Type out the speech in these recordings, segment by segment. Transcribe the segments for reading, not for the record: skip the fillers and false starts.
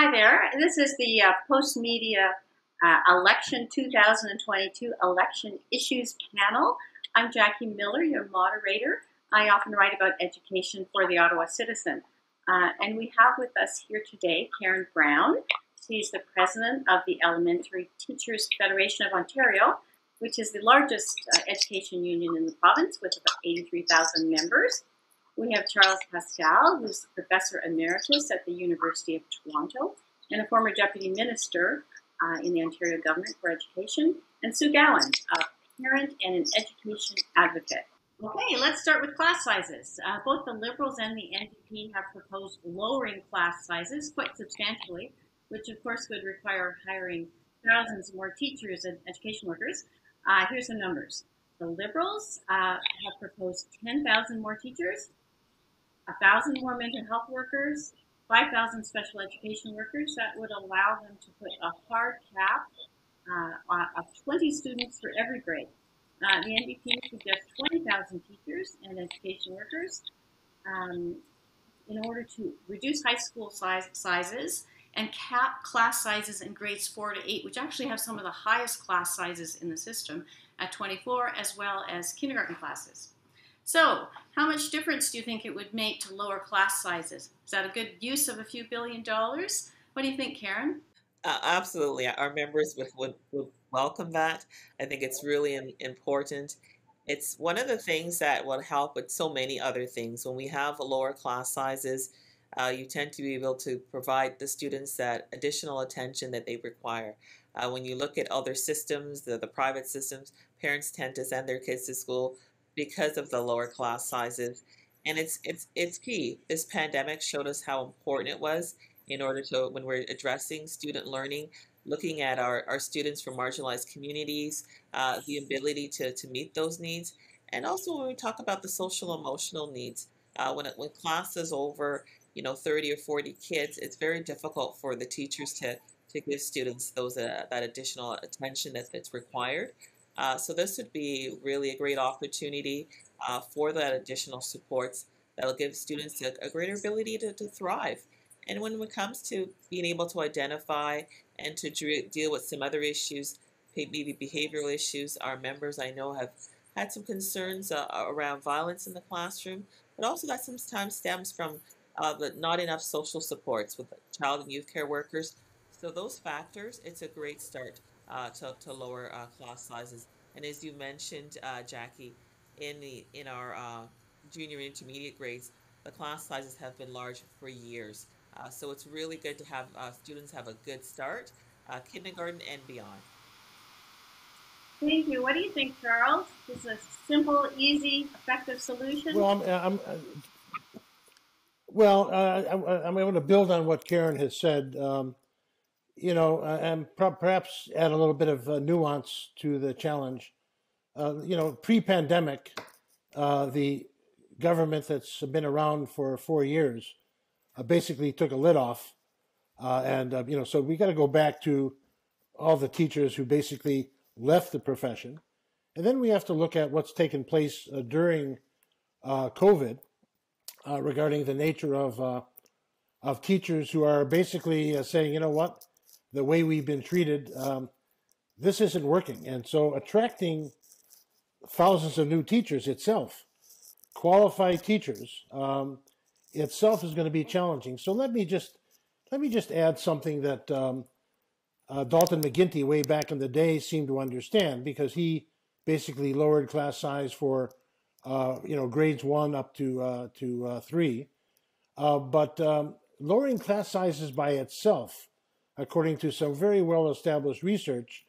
Hi there. This is the Postmedia Election 2022 Election Issues Panel. I'm Jackie Miller, your moderator. I often write about education for the Ottawa Citizen. And we have with us here today Karen Brown. She's the president of the Elementary Teachers Federation of Ontario, which is the largest education union in the province with about 83,000 members. We have Charles Pascal, who's the Professor Emeritus at the University of Toronto and a former Deputy Minister in the Ontario Government for Education, and Sue Gowan, a parent and an education advocate. Okay, let's start with class sizes. Both the Liberals and the NDP have proposed lowering class sizes quite substantially, which of course would require hiring thousands more teachers and education workers. Here's the numbers. The Liberals have proposed 10,000 more teachers, 1,000 more mental health workers, 5,000 special education workers. That would allow them to put a hard cap of 20 students for every grade. The NDP suggests 20,000 teachers and education workers in order to reduce high school sizes and cap class sizes in grades 4 to 8, which actually have some of the highest class sizes in the system at 24, as well as kindergarten classes. So, how much difference do you think it would make to lower class sizes? Is that a good use of a few $1 billion? What do you think, Karen? Absolutely. Our members would welcome that. I think it's really important. It's one of the things that will help with so many other things. When we have lower class sizes, you tend to be able to provide the students that additional attention that they require. When you look at other systems, the private systems, parents tend to send their kids to school because of the lower class sizes. And it's key. This pandemic showed us how important it was in order to, when we're addressing student learning, looking at our students from marginalized communities, the ability to meet those needs. And also when we talk about the social emotional needs, when class is over, 30 or 40 kids, it's very difficult for the teachers to give students that additional attention that's required. So this would be really a great opportunity for that additional supports that will give students a greater ability to thrive. And when it comes to being able to identify and to deal with some other issues, maybe behavioral issues, our members I know have had some concerns around violence in the classroom, but also that sometimes stems from not enough social supports with child and youth care workers. So those factors, it's a great start to lower class sizes. And as you mentioned, Jackie, in our junior and intermediate grades, the class sizes have been large for years. So it's really good to have students have a good start, kindergarten and beyond. Thank you. What do you think, Charles? This is a simple, easy, effective solution? I'm going to build on what Karen has said. And perhaps add a little bit of nuance to the challenge. Pre-pandemic, the government that's been around for 4 years basically took a lid off, so we got to go back to all the teachers who basically left the profession, and then we have to look at what's taken place during COVID regarding the nature of teachers who are basically saying, you know what, the way we've been treated, this isn't working. And so attracting thousands of new teachers itself, qualified teachers, itself is going to be challenging. So let me just add something that Dalton McGuinty way back in the day seemed to understand, because he basically lowered class size for grades 1 up to 3. But lowering class sizes by itself, according to some very well-established research,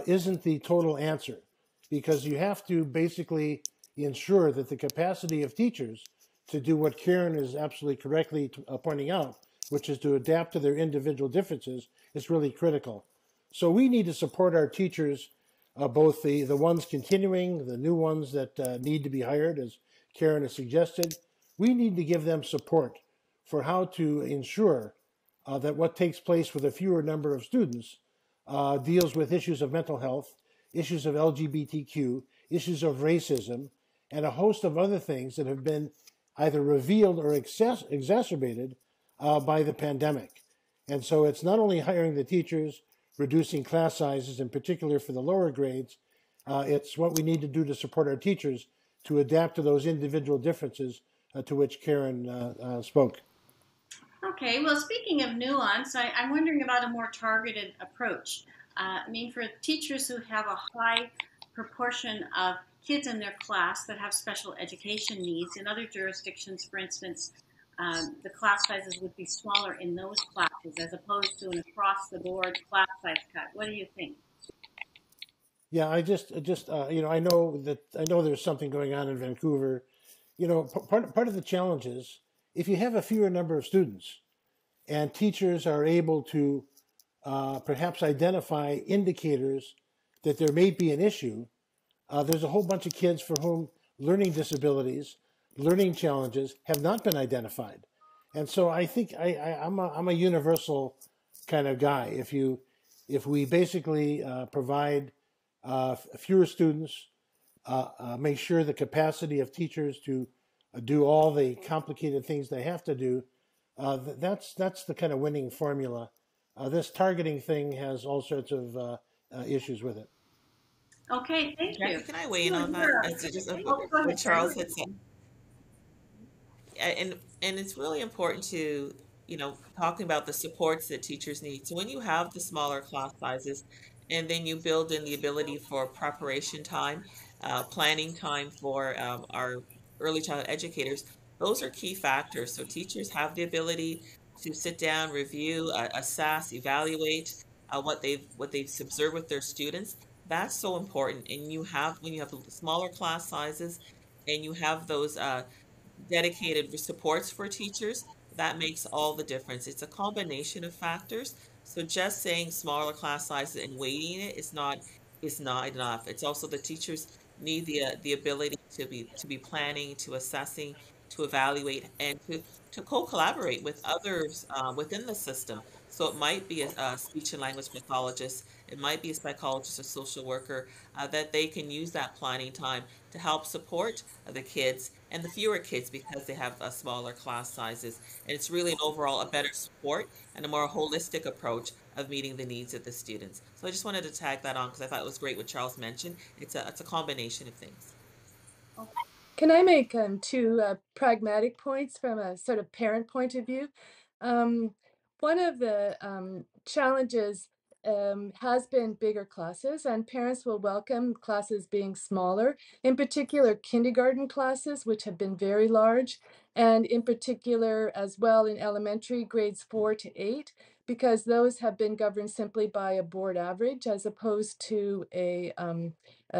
isn't the total answer, because you have to basically ensure that the capacity of teachers to do what Karen is absolutely correctly pointing out, which is to adapt to their individual differences, is really critical. So we need to support our teachers, both the ones continuing, the new ones that need to be hired, as Karen has suggested. We need to give them support for how to ensure that what takes place with a fewer number of students deals with issues of mental health, issues of LGBTQ, issues of racism, and a host of other things that have been either revealed or exacerbated by the pandemic. And so it's not only hiring the teachers, reducing class sizes, in particular for the lower grades, it's what we need to do to support our teachers to adapt to those individual differences to which Karen spoke. Okay, well, speaking of nuance, I'm wondering about a more targeted approach. I mean, for teachers who have a high proportion of kids in their class that have special education needs, in other jurisdictions, for instance, the class sizes would be smaller in those classes as opposed to an across the board class size cut. What do you think? Yeah, I know there's something going on in Vancouver. Part of the challenge is if you have a fewer number of students and teachers are able to perhaps identify indicators that there may be an issue. There's a whole bunch of kids for whom learning disabilities, learning challenges have not been identified. And so I think I'm a universal kind of guy. If we basically provide fewer students, make sure the capacity of teachers to do all the complicated things they have to do, that's the kind of winning formula. This targeting thing has all sorts of issues with it. Okay, thank you. Jackie, can I weigh in on that? As just what Charles had said, and it's really important to talking about the supports that teachers need. So when you have the smaller class sizes, and then you build in the ability for preparation time, planning time for our early childhood educators, those are key factors. So teachers have the ability to sit down, review, assess, evaluate what they've observed with their students. That's so important. And you have when you have the smaller class sizes, and you have those dedicated supports for teachers, that makes all the difference. It's a combination of factors. So just saying smaller class sizes and weighting it is not enough. It's also the teachers need the ability to be planning, to assessing, to evaluate, and to co-collaborate with others within the system. So it might be a speech and language pathologist, it might be a psychologist or social worker that they can use that planning time to help support the kids and the fewer kids because they have smaller class sizes. And it's really an overall a better support and a more holistic approach of meeting the needs of the students. So I just wanted to tag that on because I thought it was great what Charles mentioned. It's a combination of things. Can I make two pragmatic points from a sort of parent point of view? Um, One of the challenges has been bigger classes, and parents will welcome classes being smaller, in particular kindergarten classes, which have been very large, and in particular as well in elementary grades 4 to 8, because those have been governed simply by a board average as opposed to a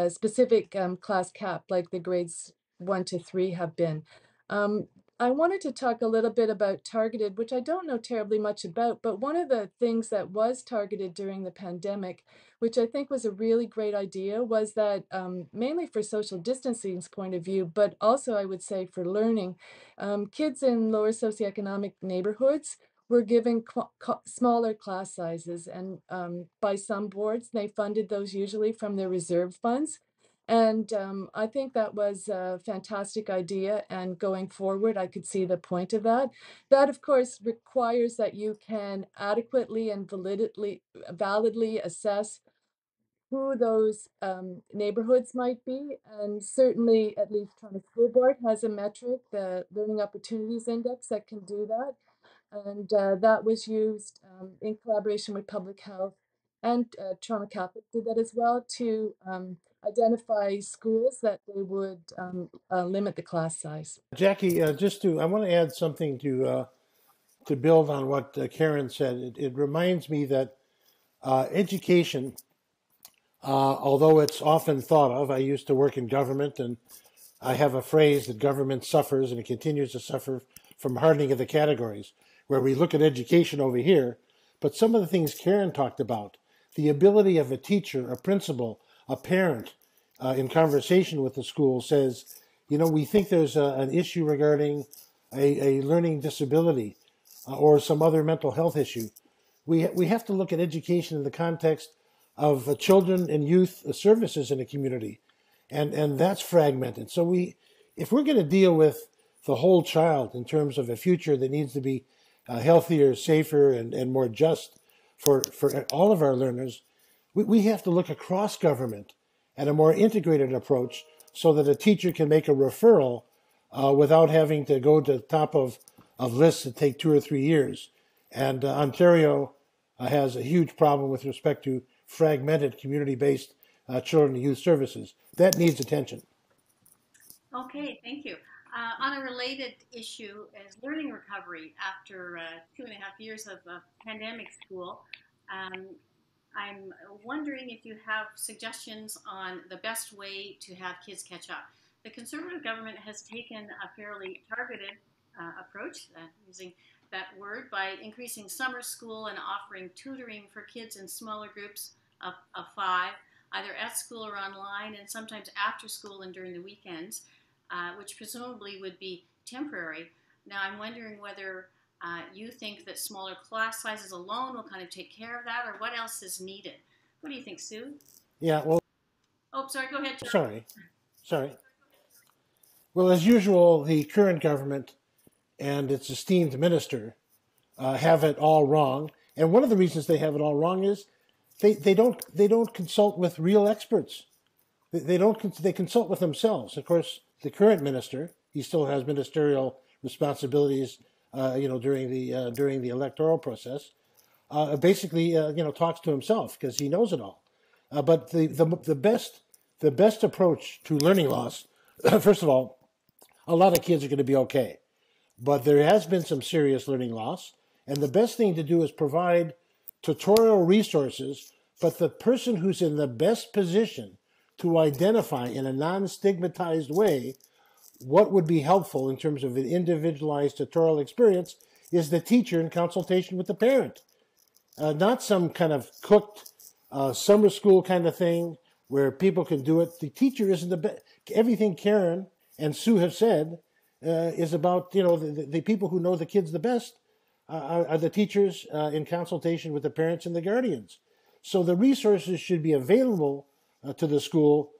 specific class cap like the grades 1 to 3 have been. Um, I wanted to talk a little bit about targeted, which I don't know terribly much about, but one of the things that was targeted during the pandemic, which I think was a really great idea, was that mainly for social distancing's point of view, but also I would say for learning, kids in lower socioeconomic neighborhoods were given smaller class sizes, and by some boards, they funded those usually from their reserve funds. And I think that was a fantastic idea. And going forward, I could see the point of that. That, of course, requires that you can adequately and validly assess who those neighborhoods might be. And certainly, at least Toronto School Board has a metric, the Learning Opportunities Index, that can do that. And that was used in collaboration with Public Health, and Toronto Catholic did that as well, to identify schools that they would limit the class size. Jackie, I want to add something to build on what Karen said. It reminds me that education, although it's often thought of, I used to work in government, and I have a phrase that government suffers and it continues to suffer from hardening of the categories, where we look at education over here, but some of the things Karen talked about, the ability of a teacher, a principal, a parent, in conversation with the school says, we think there's an issue regarding a learning disability or some other mental health issue. We have to look at education in the context of children and youth services in a community, and that's fragmented. So if we're going to deal with the whole child in terms of a future that needs to be healthier, safer, and more just for all of our learners, we have to look across government at a more integrated approach so that a teacher can make a referral without having to go to the top of lists that take 2 or 3 years. And Ontario has a huge problem with respect to fragmented community-based children and youth services. That needs attention. Okay, thank you. On a related issue is learning recovery after 2.5 years of pandemic school. Um, I'm wondering if you have suggestions on the best way to have kids catch up. The Conservative government has taken a fairly targeted approach, using that word, by increasing summer school and offering tutoring for kids in smaller groups of five, either at school or online, and sometimes after school and during the weekends, which presumably would be temporary. Now, I'm wondering whether you think that smaller class sizes alone will kind of take care of that, or what else is needed? What do you think, Sue? Yeah, well, Oh, sorry, go ahead, Charlie. sorry. Well, as usual, the current government and its esteemed minister have it all wrong. And one of the reasons they have it all wrong is they don't consult with real experts. They consult with themselves. Of course, the current minister, he still has ministerial responsibilities, during the electoral process. Basically, talks to himself because he knows it all. But the best approach to learning loss, first of all, a lot of kids are going to be okay, but there has been some serious learning loss, and the best thing to do is provide tutorial resources. But the person who's in the best position to identify in a non-stigmatized way what would be helpful in terms of an individualized tutorial experience is the teacher in consultation with the parent. Not some kind of cooked summer school kind of thing where people can do it. The teacher isn't the best. Everything Karen and Sue have said is about the people who know the kids the best are the teachers in consultation with the parents and the guardians. So the resources should be available to the school,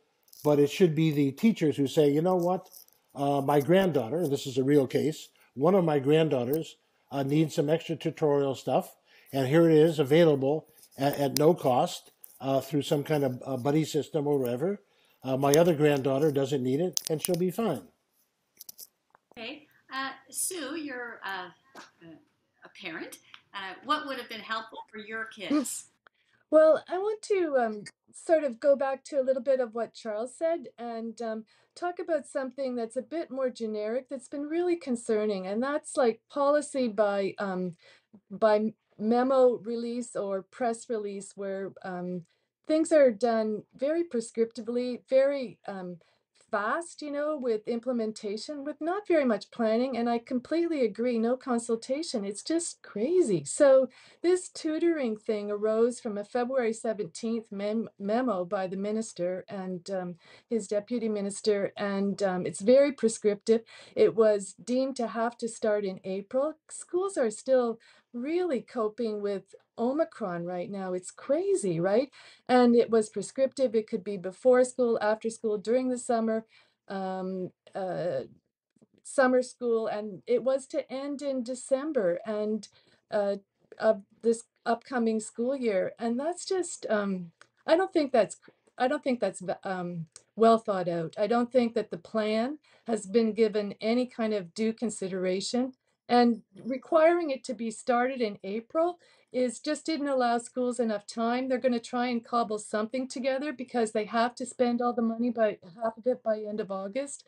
but it should be the teachers who say, you know what, my granddaughter, and this is a real case, one of my granddaughters needs some extra tutorial stuff, and here it is available at no cost through some kind of buddy system or whatever. My other granddaughter doesn't need it, and she'll be fine. Okay. Sue, you're a parent. What would have been helpful for your kids? Well, I want to sort of go back to a little bit of what Charles said and talk about something that's a bit more generic that's been really concerning, and that's like policy by memo release or press release where things are done very prescriptively, very fast, with implementation, with not very much planning. And I completely agree, no consultation. It's just crazy. So this tutoring thing arose from a February 17th memo by the minister and his deputy minister, and it's very prescriptive. It was deemed to have to start in April. Schools are still really coping with Omicron right now. It's crazy, right? And it was prescriptive. It could be before school, after school, during the summer, um, uh, summer school, and it was to end in December and of this upcoming school year. And that's just, I don't think that's, I don't think that's well thought out. I don't think that the plan has been given any kind of due consideration. And requiring it to be started in April is just didn't allow schools enough time. They're going to try and cobble something together because they have to spend all the money by half of it by end of August.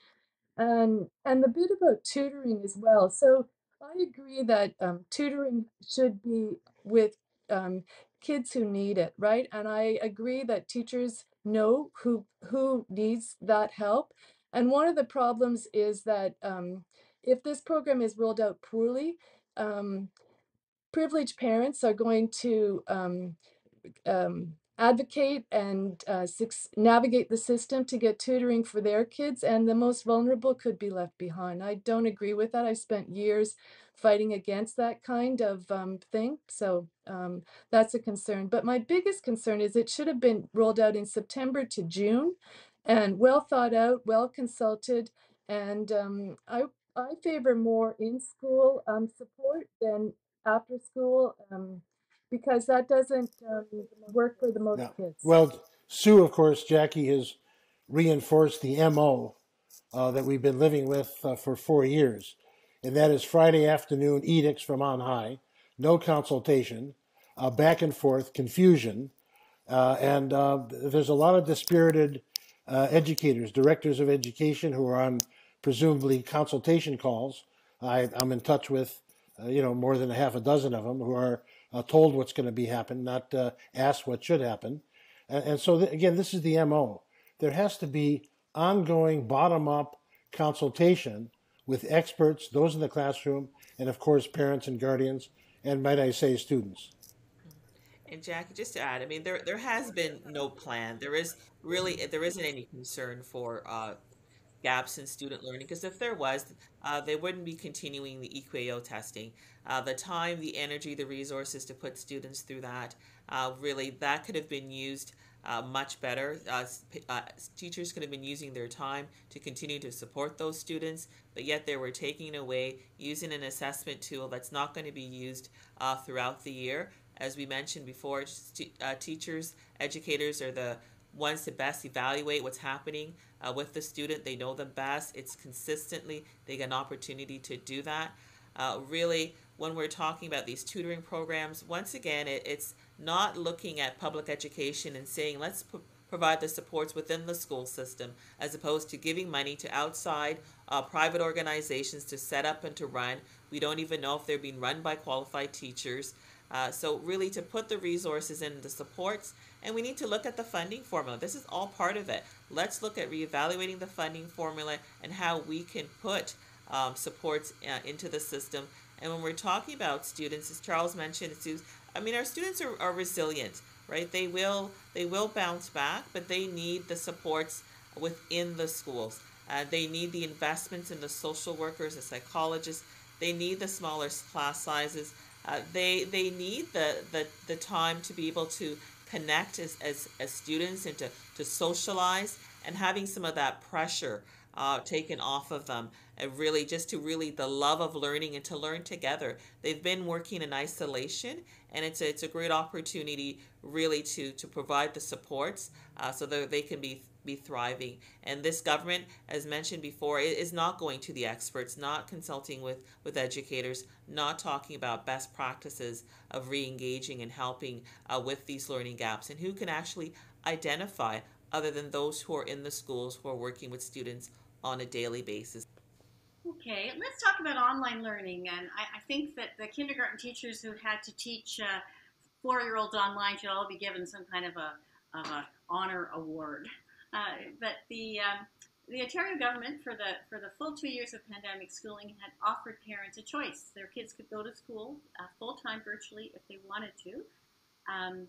And the bit about tutoring as well. So I agree that tutoring should be with kids who need it, right? And I agree that teachers know who needs that help. And one of the problems is that if this program is rolled out poorly, um, privileged parents are going to advocate and navigate the system to get tutoring for their kids, and the most vulnerable could be left behind. I don't agree with that. I spent years fighting against that kind of thing, so that's a concern. But my biggest concern is it should have been rolled out in September to June, and well thought out, well consulted, and I favor more in-school support than after school, because that doesn't work for the most Yeah. kids. Well, Sue, of course, Jackie has reinforced the MO that we've been living with for 4 years, and that is Friday afternoon edicts from on high, no consultation, back and forth, confusion, and there's a lot of dispirited educators, directors of education who are on presumably consultation calls. I'm in touch with, more than a half a dozen of them who are told what's going to be happen, not asked what should happen. And so, again, this is the MO. There has to be ongoing bottom up consultation with experts, those in the classroom, and of course, parents and guardians, and might I say, students. And Jackie, just to add, I mean, there has been no plan. There isn't any concern for gaps in student learning because if there was, they wouldn't be continuing the EQAO testing. The time, the energy, the resources to put students through that, really, that could have been used much better. Teachers could have been using their time to continue to support those students, but yet they were taking away using an assessment tool that's not going to be used throughout the year. As we mentioned before, teachers, educators are the ones to best evaluate what's happening with the student. They know them best. It's consistently, they get an opportunity to do that. Really, when we're talking about these tutoring programs, once again, it's not looking at public education and saying, let's provide the supports within the school system, as opposed to giving money to outside private organizations to set up and to run. We don't even know if they're being run by qualified teachers. So really to put the resources in the supports, and we need to look at the funding formula. This is all part of it. Let's look at reevaluating the funding formula and how we can put supports into the system. And when we're talking about students, as Charles mentioned, I mean, our students are resilient, right? They will bounce back, but they need the supports within the schools. They need the investments in the social workers, the psychologists. They need the smaller class sizes. They need the time to be able to connect as students and to socialize and having some of that pressure taken off of them and really just to really the love of learning and to learn together. They've been working in isolation and it's a great opportunity really to provide the supports so that they can be thriving. And this government, as mentioned before, is not going to the experts, not consulting with educators, not talking about best practices of re-engaging and helping with these learning gaps and who can actually identify other than those who are in the schools who are working with students on a daily basis. Okay, let's talk about online learning. And I think that the kindergarten teachers who had to teach 4-year-olds online should all be given some kind of a honor award. But the Ontario government, for the full 2 years of pandemic schooling, had offered parents a choice. Their kids could go to school full time virtually if they wanted to. Um,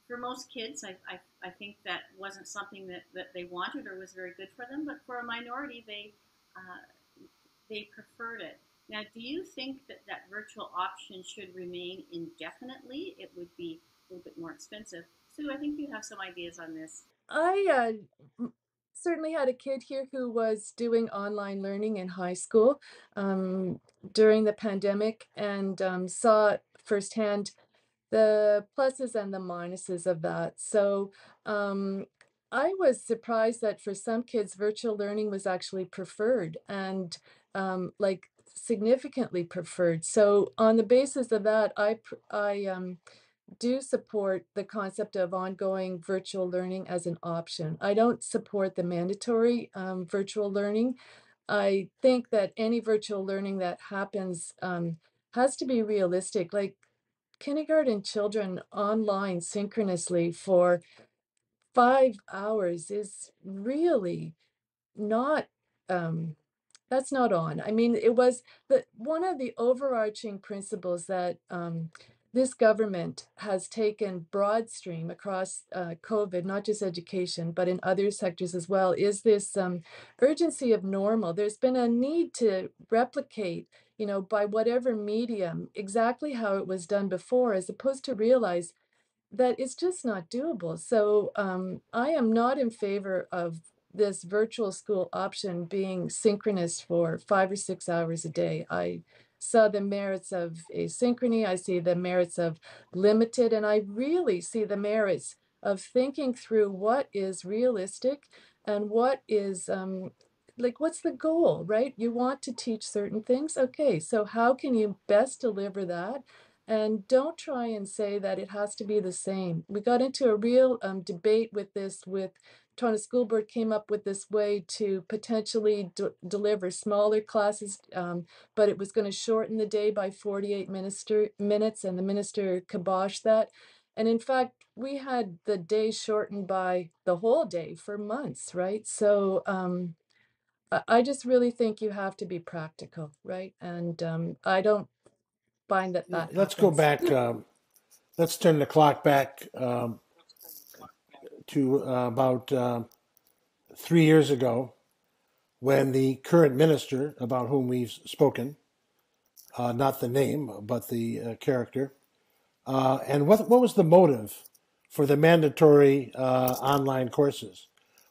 for most kids, I think that wasn't something that they wanted or was very good for them. But for a minority, they preferred it. Now, do you think that that virtual option should remain indefinitely? It would be a little bit more expensive. Sue, I think you have some ideas on this. I certainly had a kid here who was doing online learning in high school um, during the pandemic and saw firsthand the pluses and the minuses of that. So I was surprised that for some kids, virtual learning was actually preferred and like significantly preferred. So on the basis of that, I do support the concept of ongoing virtual learning as an option. I don't support the mandatory virtual learning. I think that any virtual learning that happens has to be realistic. Like kindergarten children online synchronously for 5 hours is really not um that's not on. I mean, it was one of the overarching principles that this government has taken broad stream across COVID, not just education, but in other sectors as well, is this urgency of normal. There's been a need to replicate, by whatever medium, exactly how it was done before, as opposed to realize that it's just not doable. So I am not in favor of this virtual school option being synchronous for 5 or 6 hours a day. saw the merits of asynchrony. I see the merits of limited, and I really see the merits of thinking through what is realistic and what is like what's the goal, right? You want to teach certain things. Okay, so how can you best deliver that? And don't try and say that it has to be the same. We got into a real debate with this with Toronto School Board came up with this way to potentially deliver smaller classes, but it was going to shorten the day by 48 minutes, and the minister kiboshed that. And in fact, we had the day shortened by the whole day for months, right? So I just really think you have to be practical, right? And I don't find that that Let's go happens. back. Let's turn the clock back to about 3 years ago when the current minister, about whom we've spoken, not the name, but the character, and what was the motive for the mandatory online courses?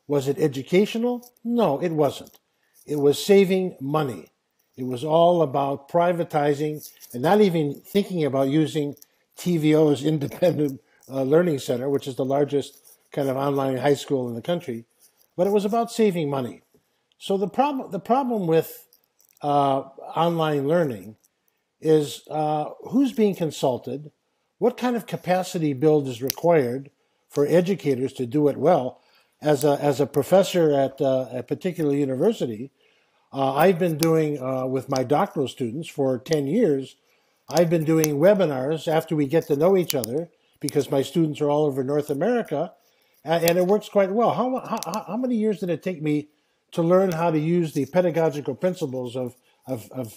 Was it educational? No, it wasn't. It was saving money. It was all about privatizing and not even thinking about using TVO's Independent Learning Center, which is the largest kind of online high school in the country, but it was about saving money. So the problem with online learning is who's being consulted, what kind of capacity build is required for educators to do it well. As a professor at a particular university, I've been doing with my doctoral students for 10 years. I've been doing webinars after we get to know each other because my students are all over North America, and it works quite well. How many years did it take me to learn how to use the pedagogical principles of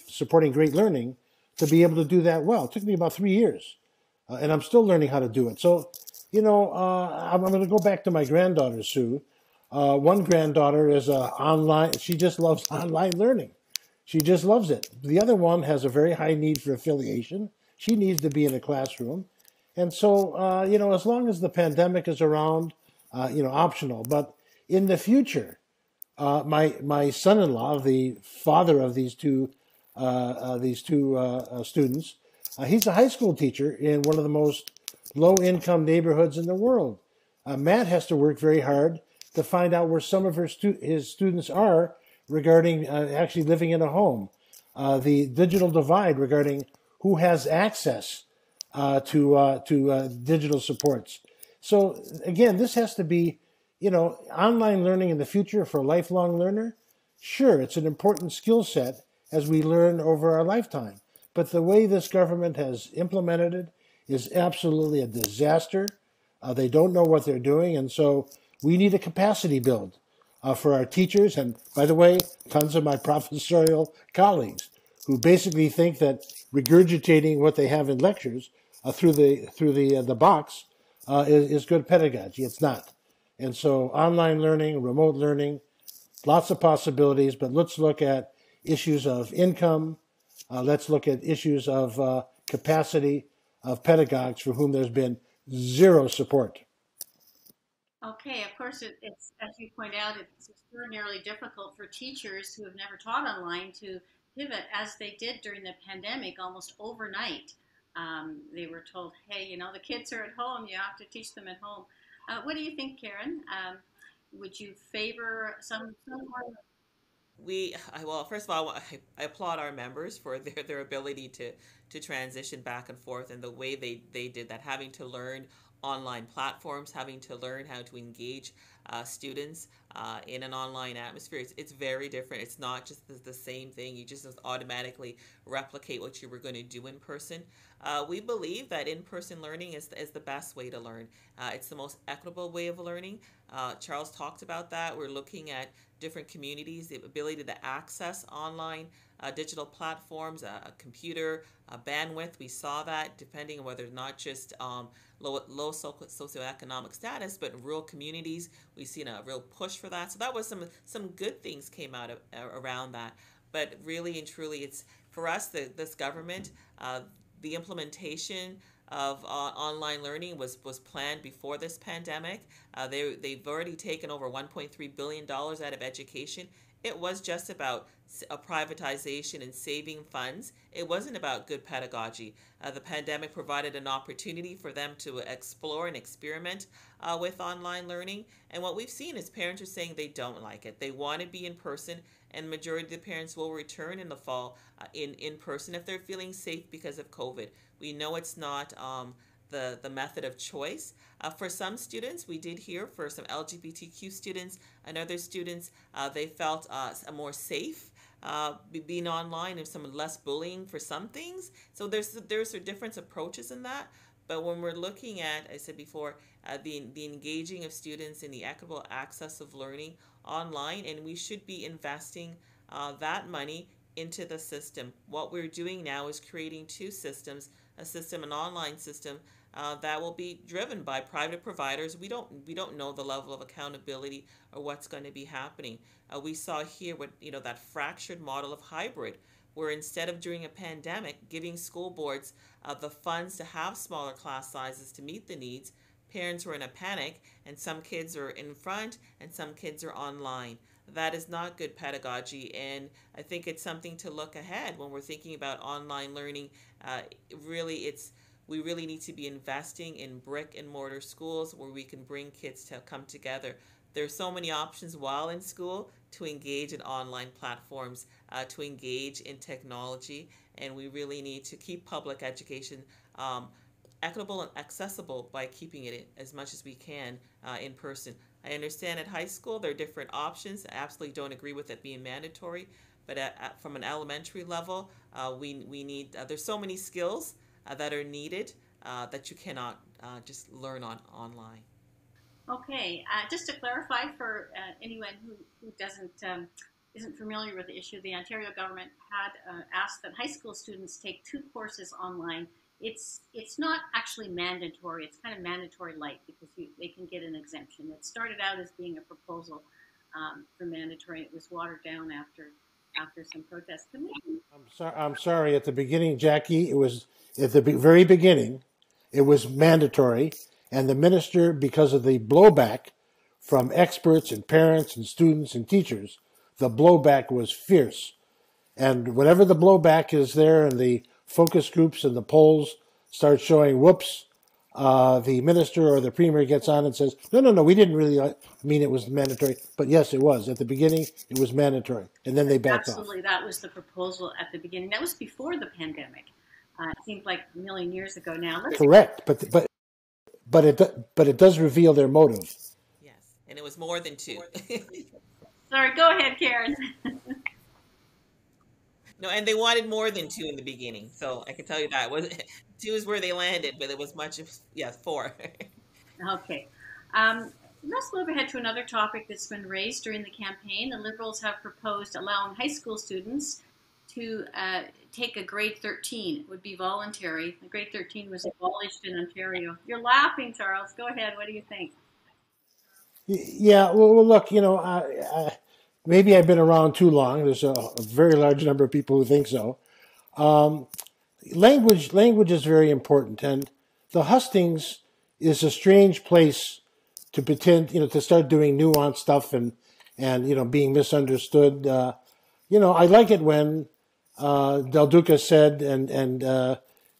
supporting great learning to be able to do that well? It took me about 3 years, and I'm still learning how to do it. So, I'm going to go back to my granddaughter, Sue. One granddaughter is online. She just loves online learning. She just loves it. The other one has a very high need for affiliation. She needs to be in a classroom. And so, as long as the pandemic is around, optional. But in the future, my son-in-law, the father of these two students, he's a high school teacher in one of the most low-income neighborhoods in the world. Matt has to work very hard to find out where some of his students are regarding actually living in a home. The digital divide regarding who has access to digital supports. So again, this has to be, online learning in the future for a lifelong learner. Sure, it's an important skill set as we learn over our lifetime. But the way this government has implemented it is absolutely a disaster. They don't know what they're doing, and so we need a capacity build for our teachers. And by the way, tons of my professorial colleagues who basically think that regurgitating what they have in lectures through the box is good pedagogy. It's not. And so online learning, remote learning, lots of possibilities, but let's look at issues of income. Let's look at issues of capacity of pedagogues for whom there's been zero support. Okay, of course, it's as you point out, it's extraordinarily difficult for teachers who have never taught online to pivot as they did during the pandemic almost overnight. They were told, hey, the kids are at home, you have to teach them at home. What do you think, Karen? Would you favor some more? Well, first of all, I applaud our members for their ability to transition back and forth and the way they did that, having to learn online platforms, having to learn how to engage students in an online atmosphere. It's very different. It's not just the same thing. You just automatically replicate what you were going to do in person. We believe that in-person learning is the best way to learn. It's the most equitable way of learning. Charles talked about that. We're looking at different communities, the ability to access online digital platforms, a computer, bandwidth. We saw that depending on whether not just low socioeconomic status, but in rural communities, we've seen a real push for that. So that was some good things came out of around that. But really and truly, it's for us, this government, the implementation of online learning was planned before this pandemic. They've already taken over $1.3 billion out of education it was just about a privatization and saving funds. It wasn't about good pedagogy. The pandemic provided an opportunity for them to explore and experiment with online learning. And what we've seen is parents are saying they don't like it. They want to be in person, and the majority of the parents will return in the fall in person if they're feeling safe because of COVID. We know it's not the method of choice. For some students, we did hear for some LGBTQ students and other students, they felt more safe being online and some less bullying for some things. So there's different approaches in that. But when we're looking at, I said before, the engaging of students in the equitable access of learning online, and we should be investing that money into the system. What we're doing now is creating two systems, a system, an online system that will be driven by private providers. We don't know the level of accountability or what's going to be happening. We saw here what that fractured model of hybrid, where instead of during a pandemic giving school boards the funds to have smaller class sizes to meet the needs, parents were in a panic, and some kids are in front and some kids are online. That is not good pedagogy, and I think it's something to look ahead when we're thinking about online learning. Really, we really need to be investing in brick and mortar schools where we can bring kids to come together. There's so many options while in school to engage in online platforms, to engage in technology, and we really need to keep public education equitable and accessible by keeping it as much as we can in person. I understand at high school there are different options. I absolutely don't agree with it being mandatory, but from an elementary level, we need, there's so many skills that are needed that you cannot just learn online. Okay, just to clarify for anyone who doesn't isn't familiar with the issue, the Ontario government had asked that high school students take 2 courses online. It's not actually mandatory. It's kind of mandatory light because they can get an exemption. It started out as being a proposal for mandatory. It was watered down after some protests. I'm sorry. At the beginning, Jackie, it was at the very beginning. It was mandatory, and the minister, because of the blowback from experts and parents and students and teachers, the blowback was fierce. And whenever the blowback is there and the focus groups and the polls start showing, whoops, the minister or the premier gets on and says, no, we didn't really mean it was mandatory. But yes, it was. At the beginning, it was mandatory. And then they backed off. Absolutely, that was the proposal at the beginning. That was before the pandemic. It seems like a million years ago now. Correct. But it does reveal their motive. Yes, and it was more than 2. Sorry, go ahead, Karen. No, and they wanted more than 2 in the beginning, so I can tell you that 2 is where they landed, but it was much of 4. Okay. Let's move ahead to another topic that's been raised during the campaign. The Liberals have proposed allowing high school students to take a grade 13. It would be voluntary. The grade 13 was abolished in Ontario. You're laughing, Charles. Go ahead. What do you think? Yeah, well, look, maybe I've been around too long. There's a very large number of people who think so. Language is very important, and the hustings is a strange place to pretend, to start doing nuanced stuff and being misunderstood. I like it when Del Duca said, and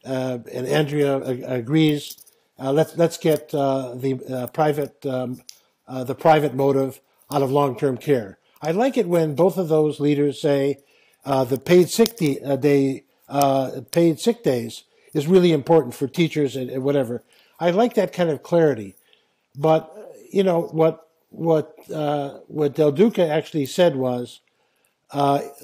Andrea agrees. Let's get the private motive out of long-term care. I like it when both of those leaders say the paid sick days is really important for teachers and whatever. I like that kind of clarity. But what Del Duca actually said was,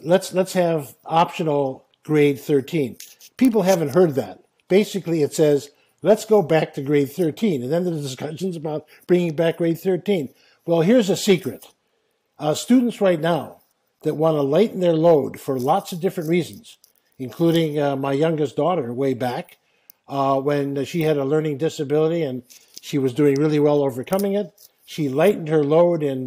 let's have optional grade 13. People haven't heard that. Basically, it says, let's go back to grade 13. And then the discussions about bringing back grade 13. Well, here's a secret. Students right now that want to lighten their load for lots of different reasons, including my youngest daughter way back when she had a learning disability and she was doing really well overcoming it. She lightened her load in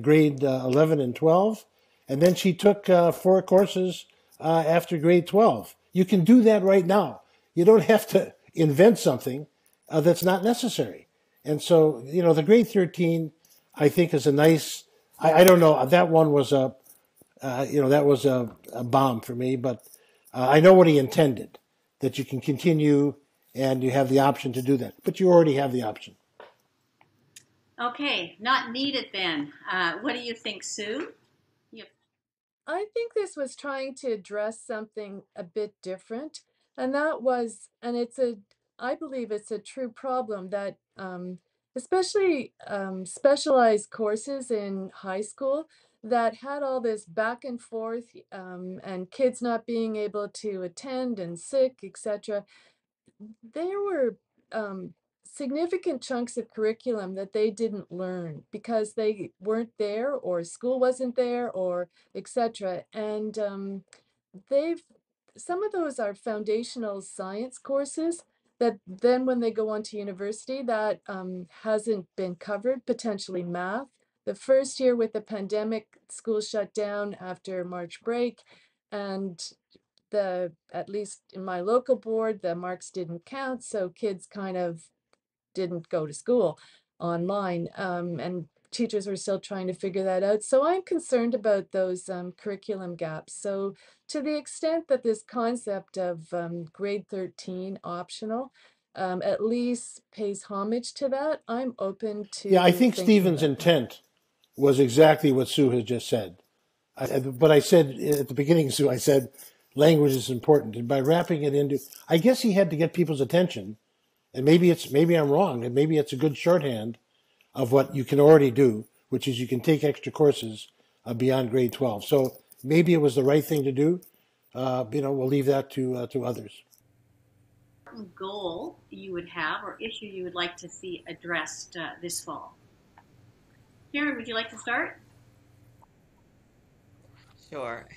grade 11 and 12, and then she took 4 courses after grade 12. You can do that right now. You don't have to invent something that's not necessary. And so, the grade 13, I think, is a nice I don't know. That one was that was a bomb for me. But I know what he intended, that you can continue and you have the option to do that. But you already have the option. Okay, not needed then. What do you think, Sue? You, I think this was trying to address something a bit different, and that was, and I believe it's a true problem that, especially specialized courses in high school that had all this back and forth, and kids not being able to attend and sick, etc. There were significant chunks of curriculum that they didn't learn because they weren't there or school wasn't there or etc. And they've some of those are foundational science courses that then when they go on to university that hasn't been covered, potentially math. The first year with the pandemic, school shut down after March break, and at least in my local board, the marks didn't count, so kids kind of didn't go to school online, and teachers were still trying to figure that out. So I'm concerned about those curriculum gaps. So to the extent that this concept of grade 13 optional at least pays homage to that, I'm open Yeah, I to think thinking Stephen's about that. intent was exactly what Sue has just said. But I said at the beginning, Sue, I said language is important, and by wrapping it into, I guess he had to get people's attention, and maybe I'm wrong, and maybe it's a good shorthand of what you can already do, which is you can take extra courses beyond grade 12. So maybe it was the right thing to do. We'll leave that to others. goal you would have or issue you would like to see addressed this fall? Karen, would you like to start? Sure.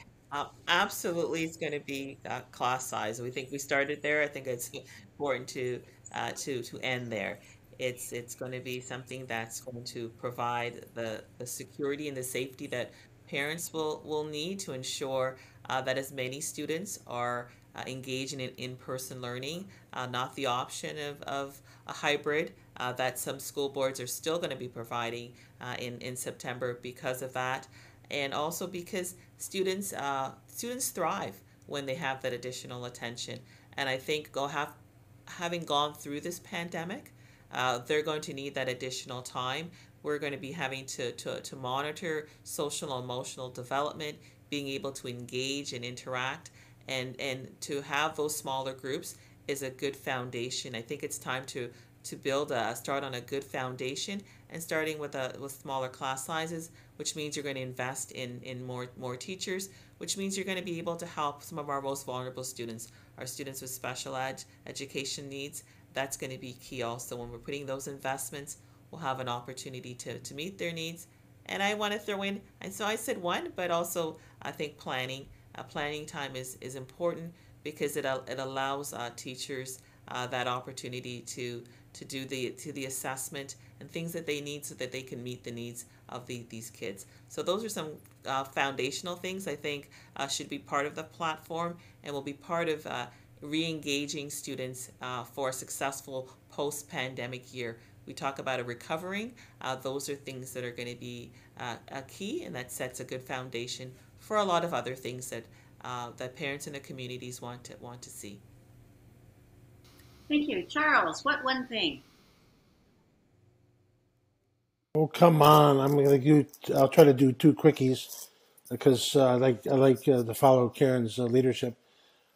Absolutely, it's going to be class size. We think we started there. I think it's important to end there. It's going to be something that's going to provide the security and the safety that parents will need to ensure that as many students are engaging in in-person learning, not the option of a hybrid that some school boards are still going to be providing in September because of that, and also because students thrive when they have that additional attention. And I think having gone through this pandemic, they're going to need that additional time. We're going to be having to monitor social and emotional development, being able to engage and interact, and to have those smaller groups is a good foundation. I think it's time to start on a good foundation, and starting with smaller class sizes, which means you're going to invest in more teachers, which means you're going to be able to help some of our most vulnerable students, our students with special education needs. That's going to be key also. When we're putting those investments, we'll have an opportunity to meet their needs. And I want to throw in, and so I said one, but also I think planning. Planning time is important because it allows teachers that opportunity to do the assessment and things that they need so that they can meet the needs of these kids. So those are some foundational things I think should be part of the platform and will be part of re-engaging students for a successful post-pandemic year. We talk about a recovering. Those are things that are going to be a key, and that sets a good foundation for a lot of other things that parents and the communities want to see. Thank you. Charles, what one thing? Oh, come on! I'll try to do two quickies because I like to follow Karen's leadership.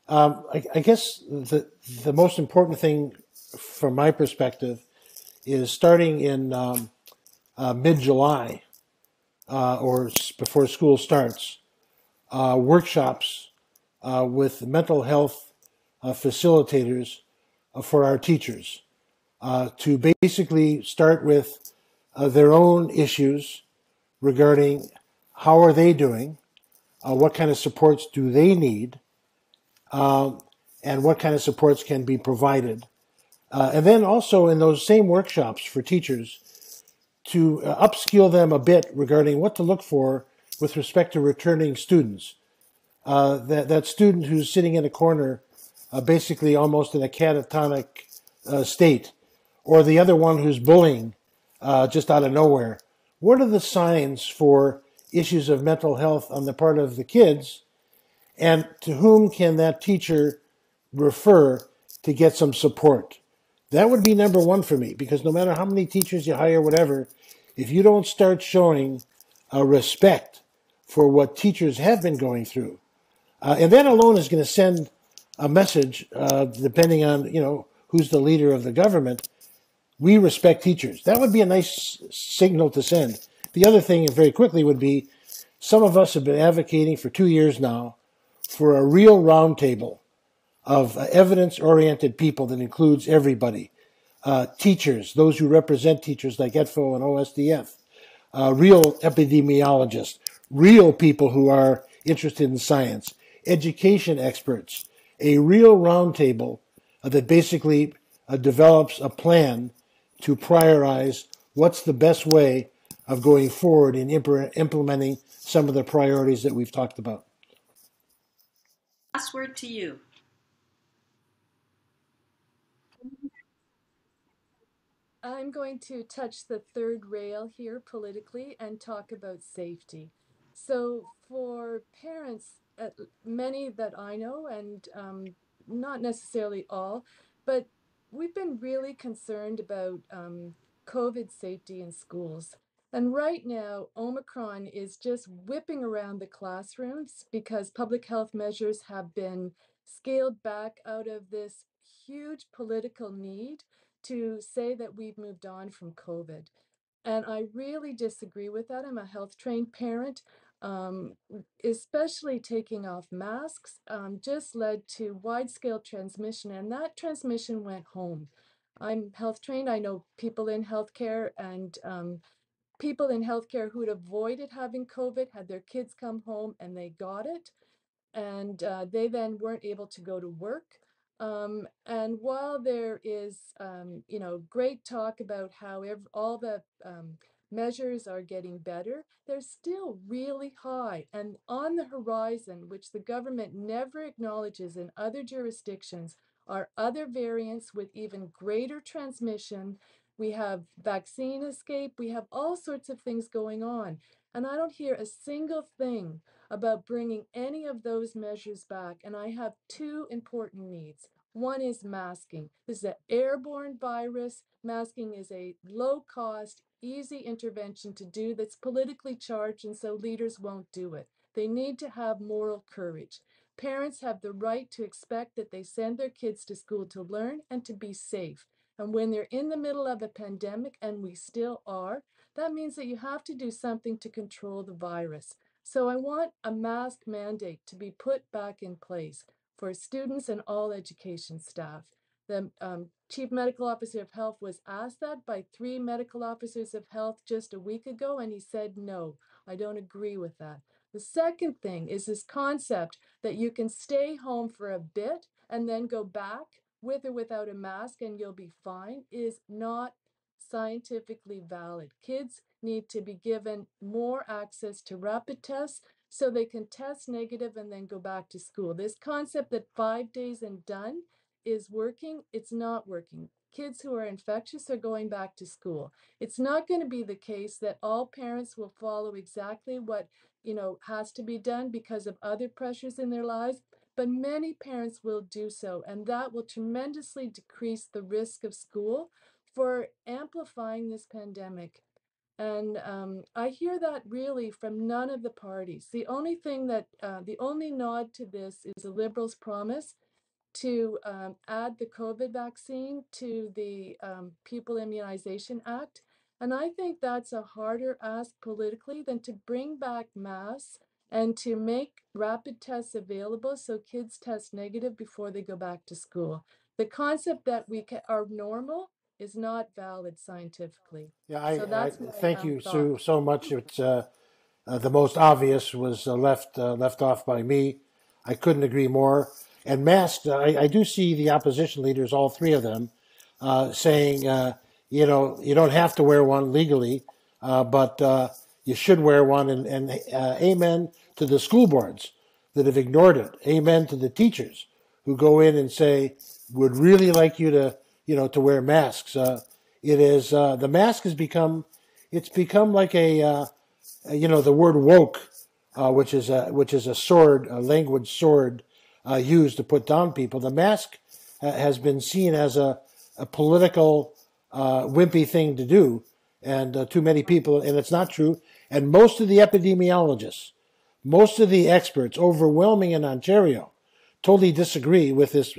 I guess the most important thing from my perspective is starting in mid-July or before school starts, workshops with mental health facilitators for our teachers to basically start with their own issues regarding how are they doing, what kind of supports do they need, and what kind of supports can be provided. And then also in those same workshops for teachers to upskill them a bit regarding what to look for with respect to returning students. That student who's sitting in a corner, basically almost in a catatonic state, or the other one who's bullying just out of nowhere. what are the signs for issues of mental health on the part of the kids, and to whom can that teacher refer to get some support? That would be number one for me, because no matter how many teachers you hire, whatever, if you don't start showing a respect for what teachers have been going through, and that alone is going to send a message, depending on who's the leader of the government. We respect teachers. That would be a nice signal to send. The other thing, and very quickly, would be some of us have been advocating for 2 years now for a real roundtable of evidence-oriented people that includes everybody. Teachers, those who represent teachers like ETFO and OSDF, real epidemiologists, real people who are interested in science, education experts, a real roundtable that basically develops a plan to prioritize what's the best way of going forward in implementing some of the priorities that we've talked about. Last word to you. I'm going to touch the third rail here politically and talk about safety. So, for parents, many that I know, and not necessarily all, but we've been really concerned about COVID safety in schools. And right now, Omicron is just whipping around the classrooms because public health measures have been scaled back out of this huge political need to say that we've moved on from COVID. And I really disagree with that. I'm a health trained parent. Um, Especially taking off masks just led to wide scale transmission, and that transmission went home. I'm health trained. I know people in healthcare, and people in healthcare who'd avoided having COVID had their kids come home and they got it, and they then weren't able to go to work. And while there is, great talk about how all the measures are getting better, they're still really high. And on the horizon, which the government never acknowledges in other jurisdictions, are other variants with even greater transmission. We have vaccine escape. We have all sorts of things going on. And I don't hear a single thing about bringing any of those measures back. And I have two important needs. One is masking. This is an airborne virus. Masking is a low cost, easy intervention to do that's politically charged, and so leaders won't do it. They need to have moral courage. Parents have the right to expect that they send their kids to school to learn and to be safe. And when they're in the middle of a pandemic, and we still are, that means that you have to do something to control the virus. So I want a mask mandate to be put back in place for students and all education staff. The Chief Medical Officer of Health was asked that by 3 medical officers of health just a week ago, and he said, no, I don't agree with that. The second thing is this concept that you can stay home for a bit and then go back with or without a mask and you'll be fine is not scientifically valid. Kids need to be given more access to rapid tests so they can test negative and then go back to school. This concept that 5 days and done is working, it's not working. Kids who are infectious are going back to school. It's not going to be the case that all parents will follow exactly what has to be done because of other pressures in their lives, but many parents will do so, and that will tremendously decrease the risk of school for amplifying this pandemic. And I hear that really from none of the parties. The only thing the only nod to this is the Liberals' promise to add the COVID vaccine to the Pupil Immunization Act. And I think that's a harder ask politically than to bring back masks and to make rapid tests available so kids test negative before they go back to school. The concept that are normal is not valid scientifically. Yeah, So I that's my thank you, thought. Sue, so much. It's the most obvious was left off by me. I couldn't agree more. And masks, I do see the opposition leaders, all 3 of them, saying, you don't have to wear one legally, but you should wear one. And amen to the school boards that have ignored it. Amen to the teachers who go in and say, would really like you to, to wear masks. It is the mask has become it's become like the word woke, which is a sword, a language sword used to put down people. The mask has been seen as a political wimpy thing to do, and too many people, and it's not true. And most of the epidemiologists, most of the experts, overwhelming in Ontario, totally disagree with this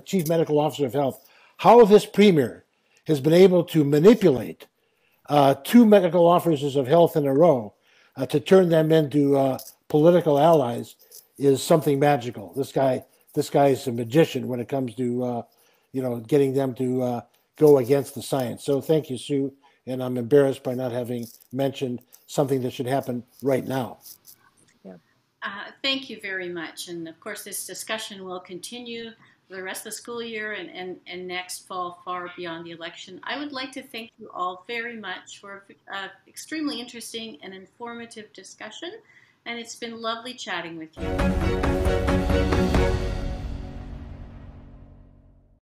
chief medical officer of health. How this premier has been able to manipulate two medical officers of health in a row to turn them into political allies is something magical. This guy is a magician when it comes to getting them to go against the science. So thank you, Sue, and I'm embarrassed by not having mentioned something that should happen right now. Yeah. Thank you very much. And of course, this discussion will continue for the rest of the school year and next fall, far beyond the election. I would like to thank you all very much for an extremely interesting and informative discussion. And it's been lovely chatting with you.